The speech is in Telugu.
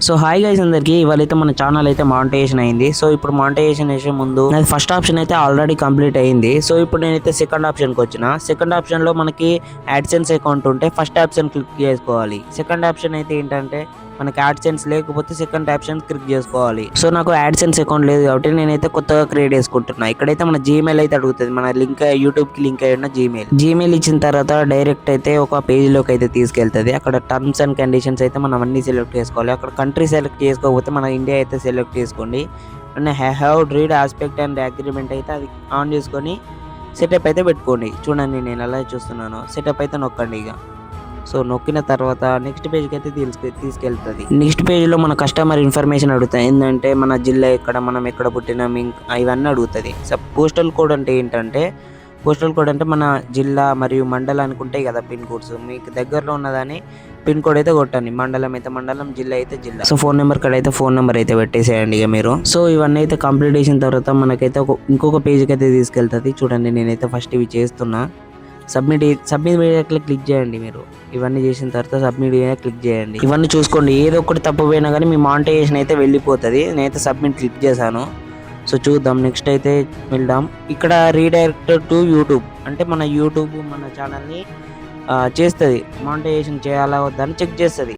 సో హాయ్ గైస్ అందరికి, ఇవాళైతే మన ఛానల్ అయితే మానిటైజేషన్ అయింది. సో ఇప్పుడు మానిటైజేషన్ చేసే ముందు నాది ఫస్ట్ ఆప్షన్ అయితే ఆల్రెడీ కంప్లీట్ అయింది. సో ఇప్పుడు నేనైతే సెకండ్ ఆప్షన్కి వచ్చిన. సెకండ్ ఆప్షన్ లో మనకి యాడ్సెన్స్ అకౌంట్ ఉంటే ఫస్ట్ ఆప్షన్ క్లిక్ చేసుకోవాలి. సెకండ్ ఆప్షన్ అయితే ఏంటంటే మనకి యాడ్సెన్స్ లేకపోతే సెకండ్ ఆప్షన్ క్లిక్ చేసుకోవాలి. సో నాకు యాడ్సెన్స్ అకౌంట్ లేదు కాబట్టి నేనైతే కొత్తగా క్రియేట్ చేసుకుంటున్నా. ఇక్కడైతే మన జీమెయిల్ అయితే అడుగుతుంది, మన లింక్ యూట్యూబ్ కి లింక్ అయి ఉన్న జీమెయిల్ ఇచ్చిన తర్వాత డైరెక్ట్ అయితే ఒక పేజ్ లోకి అయితే తీసుకెళ్తుంది. అక్కడ టర్మ్స్ అండ్ కండిషన్స్ అయితే మనం అన్ని సెలెక్ట్ చేసుకోవాలి. అక్కడ కంట్రీ సెలెక్ట్ చేసుకోకపోతే మన ఇండియా అయితే సెలెక్ట్ చేసుకోండి. And have read aspect and agreement అయితే అది ఆన్ చేసుకొని సెటప్ అయితే పెట్టుకోండి. చూడండి నేను అలా చూస్తున్నాను. సెటప్ అయితే నొక్కండి. ఇక సో నొక్కిన తర్వాత నెక్స్ట్ పేజ్కి అయితే తీసుకెళ్తుంది. నెక్స్ట్ పేజ్లో మన కస్టమర్ ఇన్ఫర్మేషన్ అడుగుతాయి. ఏంటంటే మన జిల్లా ఎక్కడ, మనం ఎక్కడ పుట్టినాం, ఇవన్నీ అడుగుతుంది. పోస్టల్ కోడ్ అంటే ఏంటంటే, పోస్టల్ కోడ్ అంటే మన జిల్లా మరియు మండలానికి ఉంటాయి కదా పిన్ కోడ్స్. మీకు దగ్గరలో ఉన్నదాన్ని పిన్ కోడ్ అయితే కొట్టండి. మండలం అయితే మండలం, జిల్లా అయితే జిల్లా. సో ఫోన్ నెంబర్ కాడ అయితే ఫోన్ నెంబర్ అయితే పెట్టేసేయండి ఇక మీరు. సో ఇవన్నీ అయితే కంప్లీట్ చేసిన తర్వాత మనకైతే ఇంకొక పేజ్కి అయితే తీసుకెళ్తుంది. చూడండి నేనైతే ఫస్ట్ ఇవి చేస్తున్నా. సబ్మిట్ మీద క్లిక్ చేయండి మీరు. ఇవన్నీ చేసిన తర్వాత సబ్మిట్ మీద క్లిక్ చేయండి. ఇవన్నీ చూసుకోండి, ఏదో ఒకటి తప్పిపోయినా కానీ మీ మానిటైజేషన్ అయితే వెళ్ళిపోతుంది. నేనైతే సబ్మిట్ క్లిక్ చేశాను. సో చూద్దాం, నెక్స్ట్ అయితే వెళ్దాం. ఇక్కడ రీడైరెక్ట్ టు యూట్యూబ్ అంటే మన యూట్యూబ్ మన ఛానల్ని చేస్తుంది. మానిటైజేషన్ చేయాలా వద్దా అని చెక్ చేస్తుంది.